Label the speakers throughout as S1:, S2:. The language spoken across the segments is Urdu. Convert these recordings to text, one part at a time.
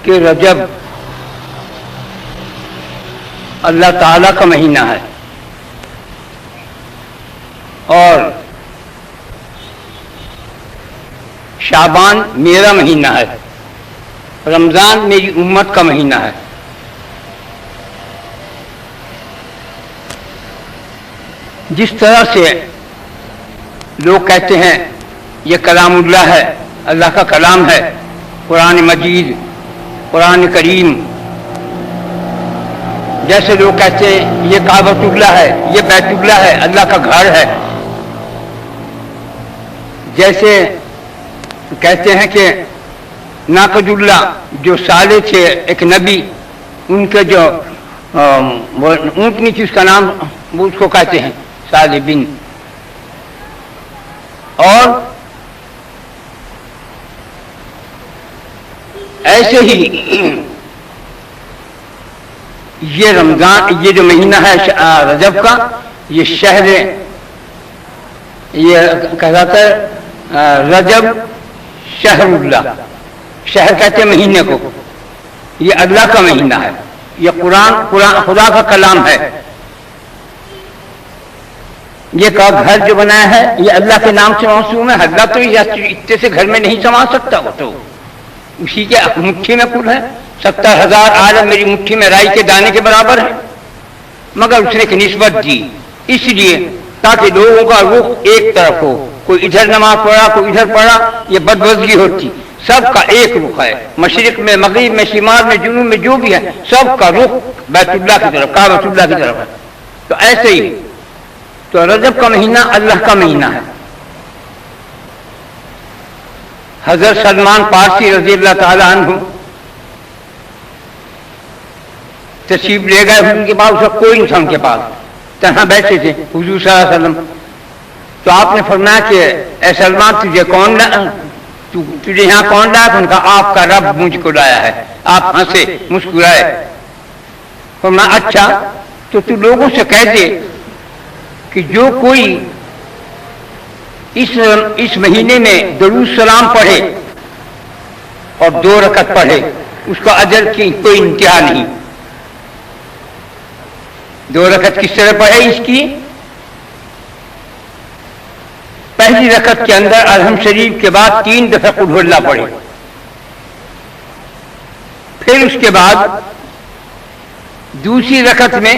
S1: کہ رجب اللہ تعالیٰ کا مہینہ ہے اور شعبان میرا مہینہ ہے، رمضان میری امت کا مہینہ ہے۔ جس طرح سے لوگ کہتے ہیں یہ کلام اللہ ہے، اللہ کا کلام ہے، قرآن مجید، قرآن کریم، جیسے لوگ کہتے ہیں یہ کعبۃ اللہ ہے، یہ بیت اللہ ہے، اللہ کا گھر ہے، جیسے کہتے ہیں کہ ناقد اللہ جو صالح تھے ایک نبی، ان کے جو اونٹنی تھی اس کا نام وہ اس کو کہتے ہیں صالح بن، اور ایسے ہی یہ رمضان، یہ جو مہینہ ہے رجب کا، یہ شہر، یہ کہلاتا ہے رجب شہر اللہ، شہر کہتے ہیں مہینے کو، یہ اللہ کا مہینہ ہے، یہ قرآن خدا کا کلام ہے، یہ کا گھر جو بنایا ہے یہ اللہ کے نام سے موسوم ہے۔ اللہ تو اتنے سے گھر میں نہیں سما سکتا، وہ تو اسی کے مٹھی میں کل ہے، 70,000 عالم میری مٹھی میں رائی کے دانے کے برابر ہے، مگر اس نے ایک نسبت دی اس لیے تاکہ لوگوں کا رخ ایک طرف ہو، کوئی ادھر نماز پڑھا کوئی ادھر پڑھا، یہ بدوزگی ہوتی، سب کا ایک رخ ہے، مشرق میں، مغرب میں، شمال میں، جنوب میں، جو بھی ہے سب کا رخ بیت اللہ کی طرف، کعبۃ اللہ کی طرف ہے۔ تو ایسے ہی تو رجب کا مہینہ اللہ کا مہینہ ہے۔ حضرت سلمان پارسی رضی اللہ تعالی عنہ تشریف لے گئے ان کے پاس، اس وقت کوئی انسان کے پاس، تنہا بیٹھے تھے حضور صلی اللہ علیہ وسلم۔ تو آپ نے فرمایا کہ اے سلمان تجھے یہاں کون لایا؟ ان کا آپ کا رب مجھ کو لایا ہے۔ آپ ہنسے مسکرائے، فرمایا اچھا تو تو لوگوں سے کہہ دے کہ جو کوئی اس مہینے میں درود سلام پڑھے اور 2 رکعت پڑھے اس کا اجر کی کوئی انتہا نہیں۔ 2 رکعت کس طرح پڑھے؟ اس کی پہلی رکعت کے اندر الحمد شریف کے بعد 3 دفعہ قل هو اللہ پڑھے، پھر اس کے بعد دوسری رکعت میں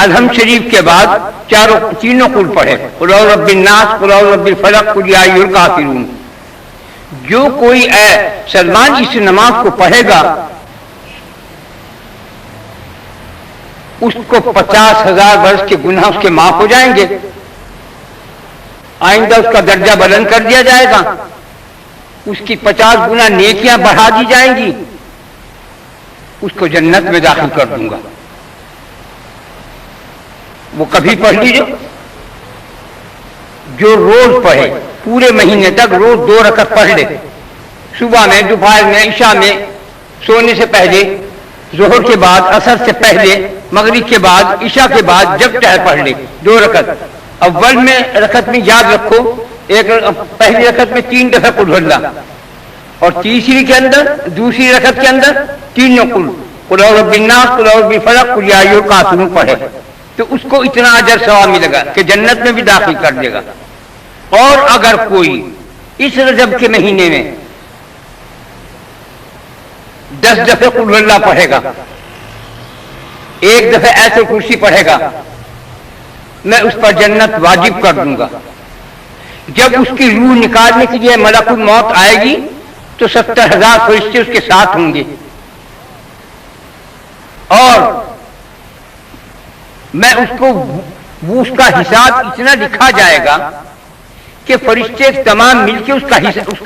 S1: الحمد شریف کے بعد تینوں قل پڑھے، قل اعوذ برب الناس، قل اعوذ برب الفلق، قل یا ایھا الکافرون۔ جو کوئی اے سلمان اس نماز کو پڑھے گا اس کو 50,000 برس کے گناہ اس کے معاف ہو جائیں گے، آئندہ اس کا درجہ بلند کر دیا جائے گا، اس کی 50 گنا نیکیاں بڑھا دی جائیں گی، اس کو جنت میں داخل کر دوں گا۔ وہ کبھی پڑھ لیجیے، جو روز پڑھے پورے مہینے تک، روز 2 رکعت پڑھ لے، صبح میں، دوپہر میں، عشاء میں، سونے سے پہلے، ظہر کے بعد، عصر سے پہلے، مغرب کے بعد، عشاء کے بعد، جب چاہے پڑھ لے 2 رکعت۔ اول میں رکعت میں یاد رکھو، پہلی رکعت میں 3 دفعہ قل هو اللہ، اور تیسری کے اندر، دوسری رکعت کے اندر تینوں قل اعوذ برب الناس، قل اعوذ برب الفلق، قل یا ایھا الکافرون پڑھے، تو اس کو اتنا اجر ثواب ملے گا کہ جنت میں بھی داخل کر دے گا۔ اور اگر کوئی اس رجب کے مہینے میں 10 دفعہ قل هو اللہ پڑھے گا، 1 دفعہ ایسے کرسی پڑھے گا، میں اس پر جنت واجب کر دوں گا۔ جب اس کی روح نکالنے کے لیے ملک الموت آئے گی تو 70,000 فرشتے اس کے ساتھ ہوں گے، اور میں اس کا حساب اتنا لکھا جائے گا کہ فرشتے تمام مل کے اس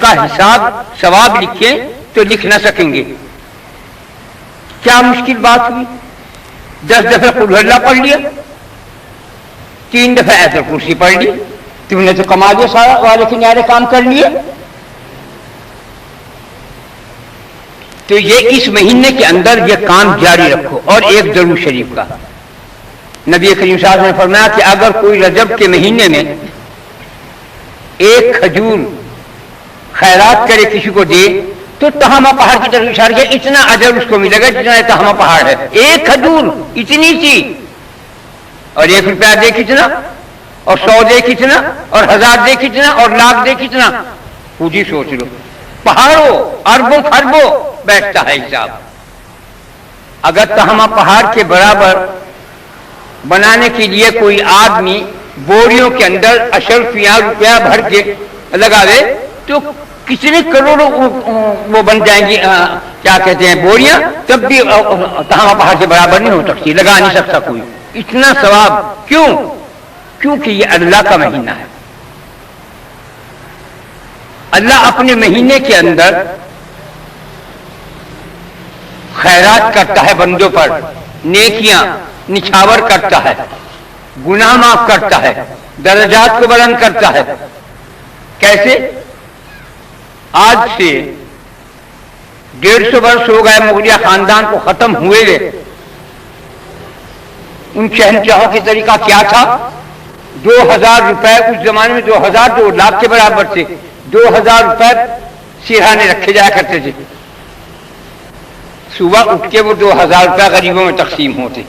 S1: کا حساب ثواب لکھیں تو لکھ نہ سکیں گے۔ کیا مشکل بات ہوئی؟ 10 دفعہ قل هو اللہ پڑھ لیا، 3 دفعہ ایت الکرسی پڑھ لی، تم نے تو کما لیا سارا، والے کنارے کام کر لیے۔ تو یہ اس مہینے کے اندر یہ کام جاری رکھو۔ اور ایک درود شریف کا نبی کریم صلی اللہ علیہ وسلم نے فرمایا کہ اگر کوئی رجب کے مہینے میں 1 کھجور خیرات کرے، کسی کو دے، تو تہامہ پہاڑ کی طرف اشارہ کیا، اتنا اجر اس کو ملے گا جتنا تہامہ پہاڑ ہے، ایک کھجور اتنی سی، اور 1 روپیہ دے کتنا، اور 100 دے کتنا، اور 1000 دے کتنا، اور لاکھ دے کتنا، خود ہی سوچ لو، پہاڑوں اربوں خربوں بیٹھتا ہے حساب۔ اگر تہامہ پہاڑ کے برابر بنانے کے لیے کوئی آدمی بوریوں کے اندر اشرفیاں روپیہ بھر کے لگاوے تو کتنے کروڑوں وہ بن جائیں گی، کیا کہتے ہیں، بوریاں، تب بھی تہامہ پہاڑ کے برابر نہیں ہو سکتی، لگا نہیں سکتا کوئی اتنا ثواب۔ کیوں؟ کیونکہ یہ اللہ کا مہینہ ہے، اللہ اپنے مہینے کے اندر خیرات کرتا ہے بندوں پر، نیکیاں نچھاور کرتا ہے، گناہ معاف کرتا ہے، درجات کو بلند کرتا ہے۔ کیسے؟ آج سے 150 برس ہو گئے مغلیہ خاندان کو ختم ہوئے، ان شہنشاہوں کے طریقہ کیا تھا؟ 2000 روپے، اس زمانے میں 2000 2 لاکھ کے برابر تھے، 2000 روپے سرہانے رکھے جایا کرتے تھے، صبح اٹھ کے وہ 2000 روپے غریبوں میں تقسیم ہوتے۔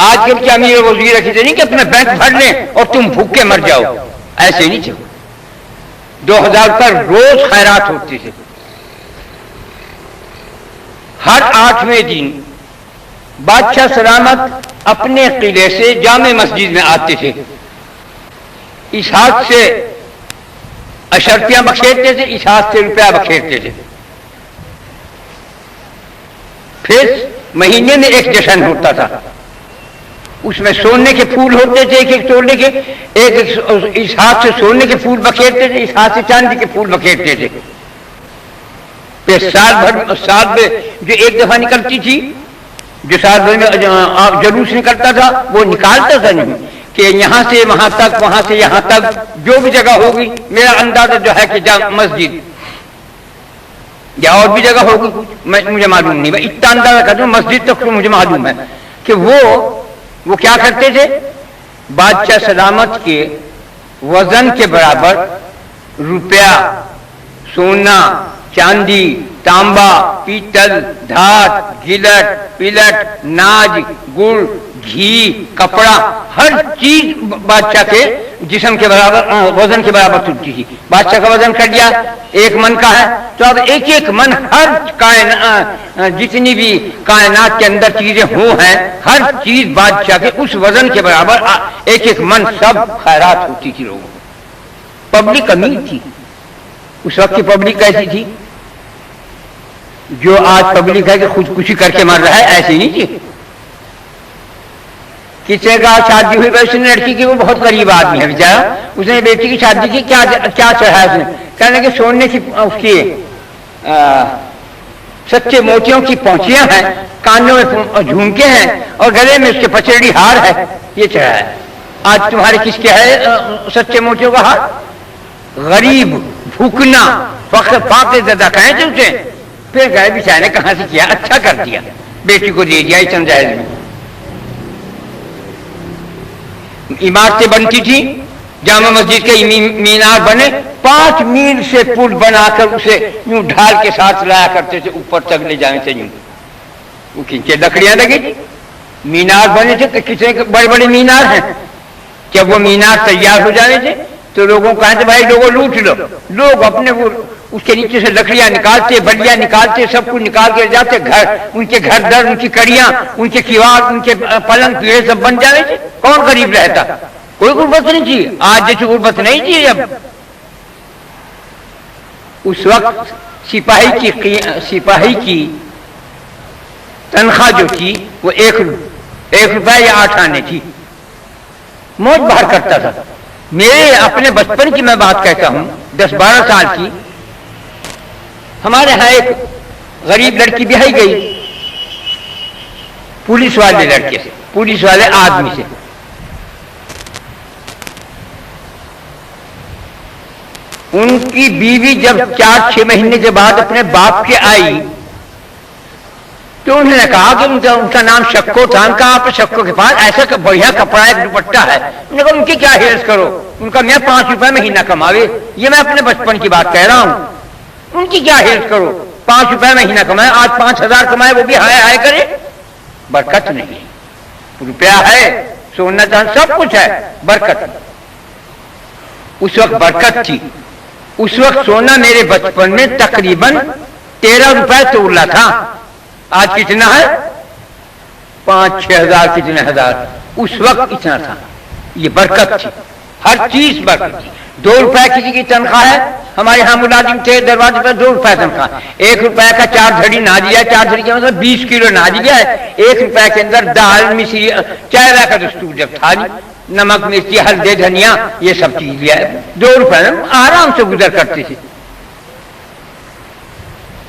S1: آج کل کے امیر وزیر رکھتے نہیں کہ اپنا بینک بھر لیں اور تم بھوکے مر جاؤ، ایسے نہیں تھے، 2000 روپے روز خیرات ہوتے تھے۔ ہر 8ویں دن بادشاہ سلامت اپنے قلعے سے جامع مسجد میں آتے تھے، اس ہاتھ سے اشرفیاں بکھیرتے تھے، اس ہاتھ سے روپیہ بکھیرتے تھے۔ پھر مہینے میں ایک جشن ہوتا تھا، اس میں سونے کے پھول ہوتے تھے، ایک ایک توڑنے کے، ایک اس ہاتھ سے سونے کے پھول بکھیرتے تھے، اس ہاتھ سے چاندی کے پھول بکھیرتے تھے۔ پھر سال میں جو ایک دفعہ نکلتی تھی، جو سال بھر میں جلوس نکلتا تھا، وہ نکالتا تھا نہیں کہ یہاں سے وہاں تک، وہاں سے یہاں تک، جو بھی جگہ ہوگی، میرا اندازہ جو ہے کہ مسجد یا اور بھی جگہ ہوگی، مجھے معلوم نہیں، میں اتنا اندازہ کرتا ہوں، مسجد تک تو مجھے معلوم ہے کہ وہ کیا کرتے تھے، بادشاہ سلامت کے وزن کے برابر روپیہ، سونا، چاندی، تانبا، پیتل، دھات، گلٹ، پلٹ، ناج، گڑ، گھی، کپڑا، ہر چیز بادشاہ کے جسم کے برابر، وزن کے برابر چلتی تھی۔ بادشاہ کا وزن کٹ گیا، 1 من کا ہے، تو اب 1 من، ہر جتنی بھی کائنات کے اندر چیزیں ہیں، ہر چیز بادشاہ کے اس وزن کے برابر 1 من سب خیرات ہوتی تھی لوگوں کو۔ پبلک امیر تھی، اس وقت کی پبلک کیسی تھی؟ جو آج پبلک ہے کہ خودکشی کر کے مر رہا ہے، ایسی نہیں تھی۔ کسی کا شادی ہوئی، اس نے لڑکی کی، وہ بہت غریب آدمی ہے بیچارہ، اس نے بیٹی کی شادی کی، کیا چڑھایا اس نے؟ کہنے کہ سونے کی اس کی سچے موتیوں کی پونچیاں ہیں، کانوں میں جھمکے ہیں، اور گلے میں اس کے پچڑی ہار ہے، یہ چڑھایا ہے۔ آج تمہارے کس کے ہے سچے موتیوں کا ہار؟ غریب، بھوکنا، فقر، فاقے زدہ کہیں تھے اسے، پھر گئے بیچارے نے کہاں سے کیا، اچھا کر دیا، بیٹی کو دے دیا اتنا جائز میں۔ عمارتیں بنتی تھی، جامع مسجد کے مینار بنے، 5 میل سے پل بنا کر اسے یوں ڈھال کے ساتھ لایا کرتے تھے، اوپر تک لے جانے سے یوں، وہ کھینچے لکڑیاں لگی تھی، مینار بنے تھے، کتنے بڑے بڑے مینار ہیں۔ جب وہ مینار تیار ہو جانے تھے تو لوگوں کہتے بھائی لوگوں لوٹ لو، لوگ اپنے وہ اس کے نیچے سے لکڑیاں نکالتے، بلیاں نکالتے، سب کچھ نکال کے جاتے، گھر ان کے گھر در، ان کی کڑیاں، ان کے کیوار، ان کے پلنگ پیڑے سب بن جانے تھے۔ کون غریب رہتا؟ کوئی غربت نہیں تھی، آج جیسی غربت نہیں تھی۔ اب اس وقت سپاہی کی تنخواہ جو تھی وہ 1 روپے یا 8 آنے تھی، موج باہر کرتا تھا۔ میرے اپنے بچپن کی میں بات کہتا ہوں، 10-12 سال کی، ہمارے ہاں ایک غریب لڑکی بیاہی گئی پولیس والے لڑکے سے، پولیس والے آدمی سے۔ ان کی بیوی جب 4-6 مہینے کے بعد اپنے باپ کے آئی تو انہوں نے کہا کہ ان کا نام شکو تھا، ان کا آپ شکو کے پاس ایسا بڑھیا کپڑا ایک دوپٹہ ہے، انہوں نے کہا ان کی کیا ہیرس کرو، ان کا میں 5 روپے مہینہ کماوے، یہ میں اپنے بچپن کی بات کہہ رہا ہوں، ان کی کیا ہیرس کرو، ₹5 مہینہ کمائے، آج 5,000 کمائے، وہ بھی ہائے ہائے کرے، برکت نہیں۔ روپیہ ہے، سونا چاندی سب کچھ ہے، برکت۔ اس وقت برکت تھی۔ اس وقت سونا میرے بچپن میں تقریباً ₹13 تولا تھا، آج کتنا ہے؟ 5-6 ہزار، کتنے ہزار، اس وقت اتنا تھا۔ یہ برکت تھی، ہر چیز برکت تھی۔ ₹2 کسی کی تنخواہ ہے، ہمارے یہاں ملازم تھے دروازے پر ₹2 تنخواہ، ₹1 کا 4 دھڑی ناجی ہے، 4 دھڑی کا مطلب 20 کلو ناجی ہے، ₹1 کے اندر دال مصری چائے کا دستور جب تھا، نمک مرچی ہلدی دھنیا یہ سب چیز ہے، ₹2 آرام سے گزر کرتے تھے۔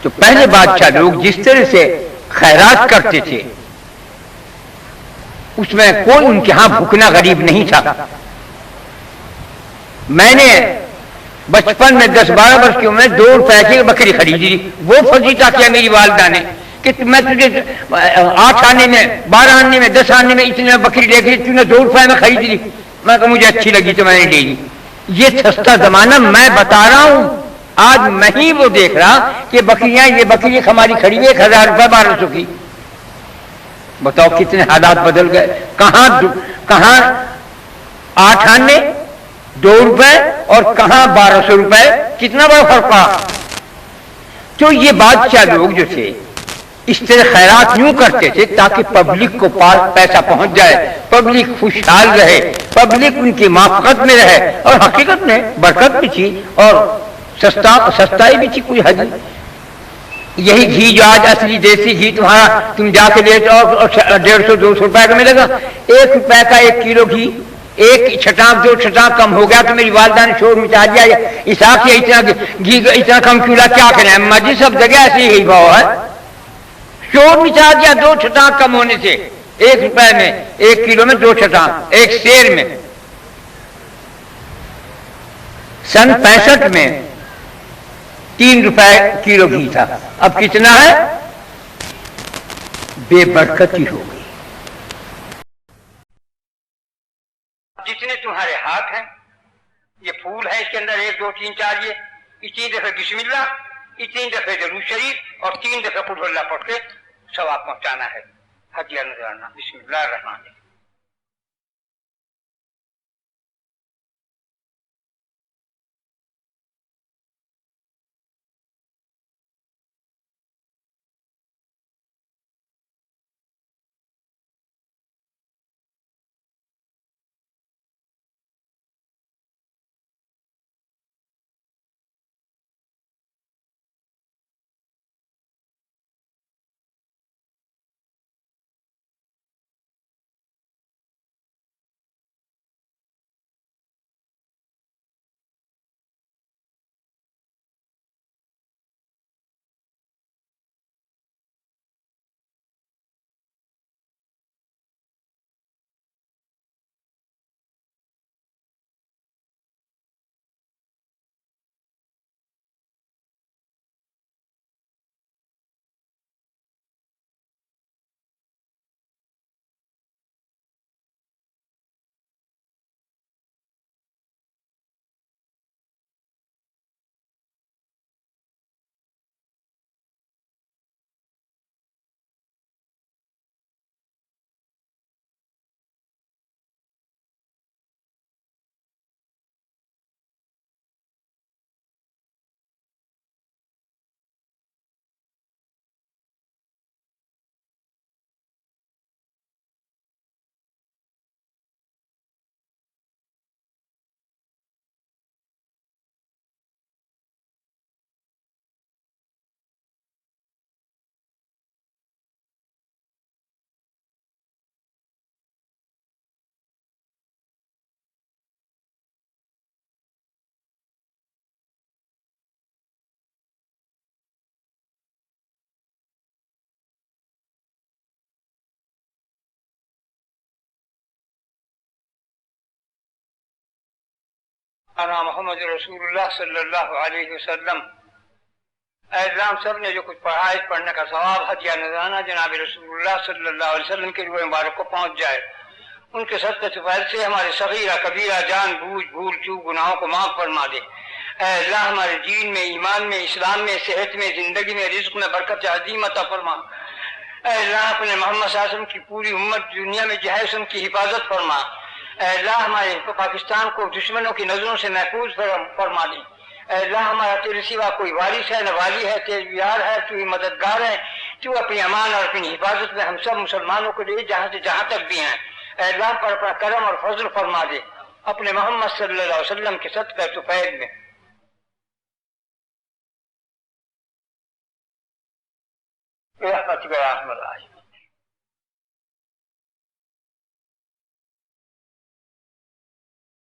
S1: تو پہلے بادشاہ لوگ جس طرح سے خیرات کرتے تھے، اس میں کوئی ان کے ہاں بھوکنا غریب نہیں تھا۔ میں نے بچپن میں 10-12 برس کی عمر میں ₹2 کی بکری خریدی، وہ فضیلہ کیا میری والدہ نے کہ میں تجھے 8 آنے میں، 12 آنے میں، 10 آنے میں اتنے بکری لے کے تم نے ₹2 میں خرید لی۔ میں کہا مجھے اچھی لگی تو میں نے لے لی۔ یہ سستا زمانہ میں بتا رہا ہوں، آج میں ہی وہ دیکھ رہا کہ بکریاں، یہ بکری ہماری خریدی ₹1,000 1200 کی۔ بتاؤ کتنے حالات بدل گئے، کہاں 8 آنے ₹2 اور کہاں ₹1200، کتنا بڑا فرق پڑا۔ تو یہ بادشاہ لوگ جو تھے اس طرح خیرات یوں کرتے تھے تاکہ پبلک کو پاس پیسہ پہنچ جائے، پبلک خوشحال رہے، پبلک ان کی موافقت میں رہے، اور حقیقت میں برکت بھی تھی اور سستائی بھی تھی، کوئی حد نہیں۔ یہی گھی جو آج اصلی دیسی گھی تمہارا تم جا کے لے جاؤ اور ₹150-200 کا ملے گا، ₹1 کا 1 کلو گھی، ایک چھٹانک 2 چھٹانک کم ہو گیا تو میری والدہ نے شور مچا دیا، اسحاق یہ اتنا گھی اتنا کم کیوں، کیا کریں اما جی، سب جگہ ایسے ہی بھاؤ ہے۔ شور مچا دیا 2 چھٹانک کم ہونے سے، ₹1 میں 1 کلو میں 2 چھٹانک، ایک سیر میں۔ سن 65 میں ₹3 کلو گھی تھا، اب کتنا ہے؟ بے برکتی ہو گئی۔ جتنے تمہارے ہاتھ ہیں، یہ پھول ہے، اس کے اندر 1 2 3 4 یہ اتنی دفعہ بسم اللہ، اتنی دفعہ درود شریف اور 3 دفعہ قل ہو اللہ پڑھ کے ثواب پہنچانا ہے، ہدیہ نذرانہ۔ بسم اللہ الرحمن الرحیم۔ انا محمد رسول اللہ صلی اللہ علیہ وسلم۔ اعلان سب نے جو کچھ پڑھا ہے، پڑھنے کا ثواب ہدیہ نذرانہ جناب رسول اللہ صلی اللہ علیہ وسلم کے روح مبارک کو پہنچ جائے۔ ان کے صدقے سے ہمارے صغیرہ کبیرہ جان بوجھ بھول چوک گناہوں کو معاف فرما دے۔ اے اللہ ہمارے دین میں، ایمان میں، اسلام میں، صحت میں، زندگی میں، رزق میں برکت عظیم عطا فرما۔ اے اللہ اپنے محمد صلی اللہ علیہ وسلم کی پوری امت دنیا میں جو ہے ان کی حفاظت فرما۔ اے اللہ ہمارے پاکستان کو دشمنوں کی نظروں سے محفوظ فرما دے۔ اے اللہ ہمارا تیرے سوا کوئی وارث ہے نہ والی ہے، تیرے یار ہے، تو ہی مددگار ہے، تو اپنی امان اور اپنی حفاظت میں ہم سب مسلمانوں کو دے جہاں سے جہاں تک بھی ہیں۔ اے اللہ پر اپنا کرم اور فضل فرما دے اپنے محمد صلی اللہ علیہ وسلم کے صدقہ طفیل میں۔ برحمتک یا ارحم الراحمین۔